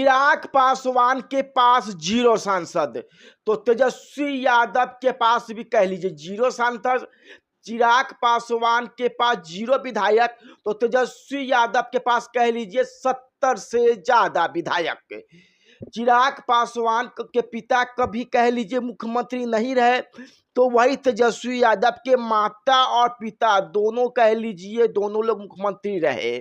चिराग पासवान के पास जीरो सांसद, तो तेजस्वी यादव के पास भी कह लीजिए जीरो सांसद। चिराग पासवान के पास जीरो विधायक, तो तेजस्वी यादव के पास कह लीजिए 70 से ज्यादा विधायक। चिराग पासवान के पिता कभी कह लीजिए मुख्यमंत्री नहीं रहे, तो वही तेजस्वी यादव के माता और पिता दोनों कह लीजिए दोनों लोग मुख्यमंत्री रहे।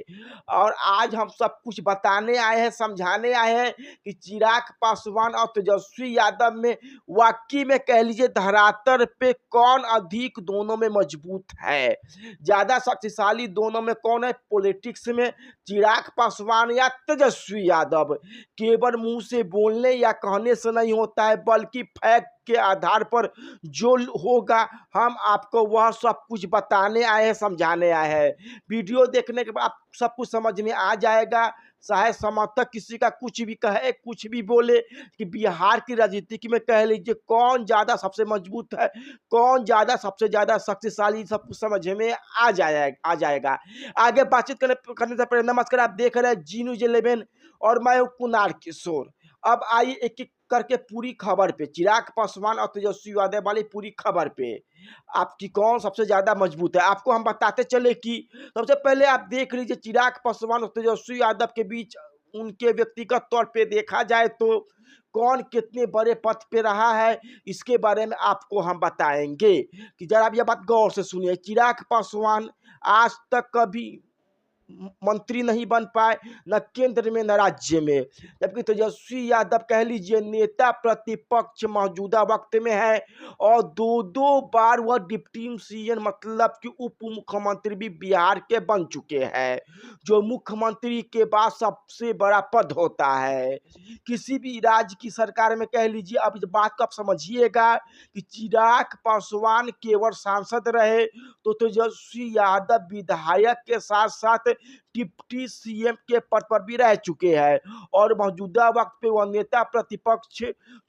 और आज हम सब कुछ बताने आए हैं, समझाने आए हैं कि चिराग पासवान और तेजस्वी यादव में वाकई में कह लीजिए धरातल पे कौन अधिक दोनों में मजबूत है, ज्यादा शक्तिशाली दोनों में कौन है पॉलिटिक्स में, चिराग पासवान या तेजस्वी यादव। केवल मुंह से बोलने या कहने से नहीं होता है, बल्कि फैक्ट के आधार पर जो होगा हम आपको वह सब कुछ बताने आए हैं, समझाने आए हैं। वीडियो देखने के बाद सब कुछ समझ में आ जाएगा। चाहे समर्थक किसी का कुछ भी कहे, कुछ भी बोले, कि बिहार की राजनीति में कह लीजिए कौन ज्यादा सबसे मजबूत है, कौन ज्यादा सबसे ज्यादा शक्तिशाली, सब कुछ समझ में आ जाएगा। आगे बातचीत करने से पहले नमस्कार, आप देख रहे हैं जी न्यूज़ 11 और मैं हूं कुणाल किशोर। अब आइए एक एक करके पूरी खबर पे, चिराग पासवान और तेजस्वी यादव वाली पूरी खबर पे आपकी कौन सबसे ज्यादा मजबूत है आपको हम बताते चले। कि सबसे पहले आप देख लीजिए चिराग पासवान और तेजस्वी यादव के बीच उनके व्यक्तिगत तौर पे देखा जाए तो कौन कितने बड़े पद पे रहा है, इसके बारे में आपको हम बताएंगे। कि जरा आप यह बात गौर से सुनिए, चिराग पासवान आज तक कभी मंत्री नहीं बन पाए, न केंद्र में न राज्य में, जबकि तेजस्वी यादव कह लीजिए नेता प्रतिपक्ष मौजूदा वक्त में है और दो दो बार वह डिप्टी सीएम मतलब कि उप मुख्यमंत्री भी बिहार के बन चुके हैं, जो मुख्यमंत्री के बाद सबसे बड़ा पद होता है किसी भी राज्य की सरकार में। कह लीजिए अब इस बात को आप समझिएगा कि चिराग पासवान केवल सांसद रहे तो तेजस्वी यादव विधायक के साथ साथ डिप्टी सीएम के पद पर भी रह चुके हैं और मौजूदा वक्त पे वह नेता प्रतिपक्ष,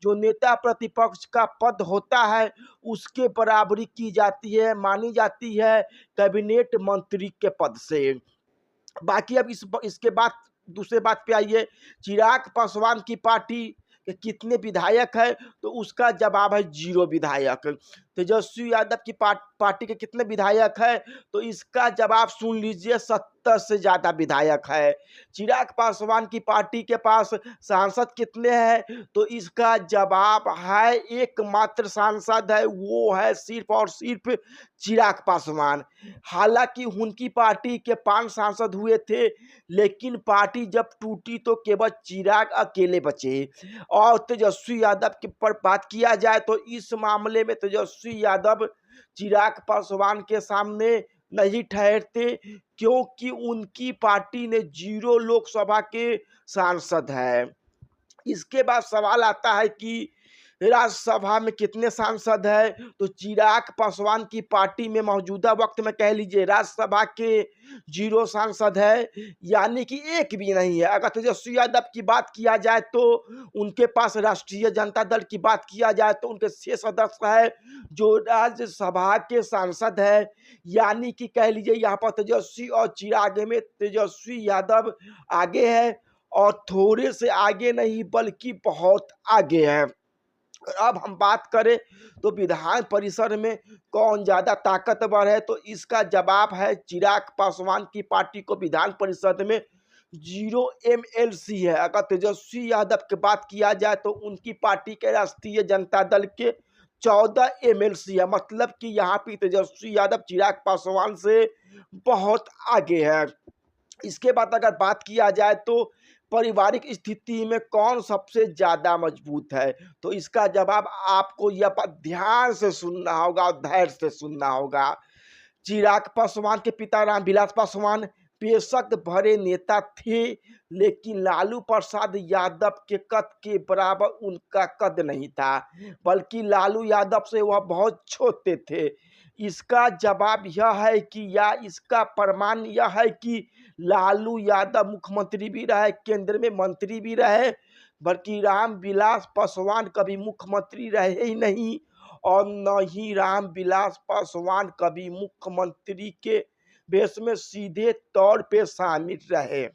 जो नेता प्रतिपक्ष का पद होता है उसके बराबरी की जाती है, मानी जाती है कैबिनेट मंत्री के पद से। बाकी अब इसके बाद दूसरे बात पे आइए, चिराग पासवान की पार्टी के कितने विधायक है, तो उसका जवाब है जीरो विधायक। तेजस्वी यादव की पार्टी के कितने विधायक है, तो इसका जवाब सुन लीजिए 70 से ज्यादा विधायक है। चिराग पासवान की पार्टी के पास सांसद कितने हैं, तो इसका जवाब है एकमात्र सांसद है, वो है सिर्फ और सिर्फ चिराग पासवान। हालांकि उनकी पार्टी के 5 सांसद हुए थे, लेकिन पार्टी जब टूटी तो केवल चिराग अकेले बचे। और तेजस्वी यादव के पर बात किया जाए तो इस मामले में तेजस्वी यादव चिराग पासवान के सामने नहीं ठहरते, क्योंकि उनकी पार्टी ने जीरो लोकसभा के सांसद है। इसके बाद सवाल आता है कि राज्यसभा में कितने सांसद है, तो चिराग पासवान की पार्टी में मौजूदा वक्त में कह लीजिए राज्यसभा के जीरो सांसद है, यानी कि एक भी नहीं है। अगर तेजस्वी यादव की बात किया जाए तो उनके पास, राष्ट्रीय जनता दल की बात किया जाए तो उनके 6 सदस्य है जो राज्यसभा के सांसद है, यानी कि कह लीजिए यहाँ पर तेजस्वी और चिराग में तेजस्वी यादव आगे है और थोड़े से आगे नहीं बल्कि बहुत आगे है। अब हम बात करें तो विधान परिषद में कौन ज्यादा ताकतवर है, तो इसका जवाब है चिराग पासवान की पार्टी को विधान परिषद में जीरो एमएलसी है। अगर तेजस्वी यादव की बात किया जाए तो उनकी पार्टी के राष्ट्रीय जनता दल के 14 एमएलसी है, मतलब कि यहाँ पे तेजस्वी यादव चिराग पासवान से बहुत आगे है। इसके बाद अगर बात किया जाए तो पारिवारिक स्थिति में कौन सबसे ज्यादा मजबूत है, तो इसका जवाब आपको यह बात ध्यान से सुनना होगा और धैर्य से सुनना होगा। चिराग पासवान के पिता रामविलास पासवान बेशक बड़े नेता थे, लेकिन लालू प्रसाद यादव के कद के बराबर उनका कद नहीं था, बल्कि लालू यादव से वह बहुत छोटे थे। इसका जवाब यह है कि, या इसका प्रमाण यह है कि लालू यादव मुख्यमंत्री भी रहे, केंद्र में मंत्री भी रहे, बल्कि रामविलास पासवान कभी मुख्यमंत्री रहे ही नहीं और न ही रामविलास पासवान कभी मुख्यमंत्री के भेष में सीधे तौर पे शामिल रहे।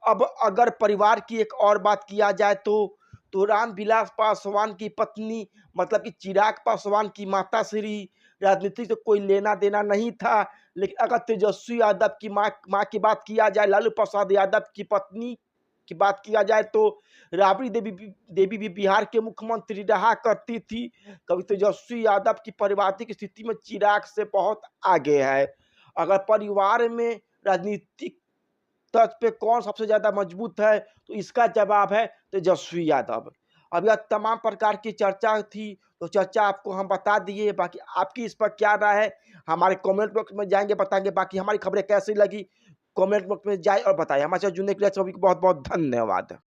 अब अगर परिवार की एक और बात किया जाए तो रामविलास पासवान की पत्नी मतलब कि चिराग पासवान की माताश्री, राजनीति से कोई लेना देना नहीं था। लेकिन अगर तेजस्वी यादव की माँ की बात किया जाए, लालू प्रसाद यादव की पत्नी की बात किया जाए, तो राबड़ी देवी भी बिहार के मुख्यमंत्री रहा करती थी। कभी तेजस्वी यादव की पारिवारिक स्थिति में चिराग से बहुत आगे है। अगर परिवार में राजनीतिक तर्ज पे कौन सबसे ज्यादा मजबूत है, तो इसका जवाब है तेजस्वी यादव। अब यह तमाम प्रकार की चर्चा थी, तो चर्चा आपको हम बता दिए। बाकी आपकी इस पर क्या राय है, हमारे कमेंट बॉक्स में जाएंगे बताएंगे। बाकी हमारी खबरें कैसी लगी, कमेंट बॉक्स में जाए और बताएं। हमारे साथ जुड़ने के लिए सभी को बहुत बहुत धन्यवाद।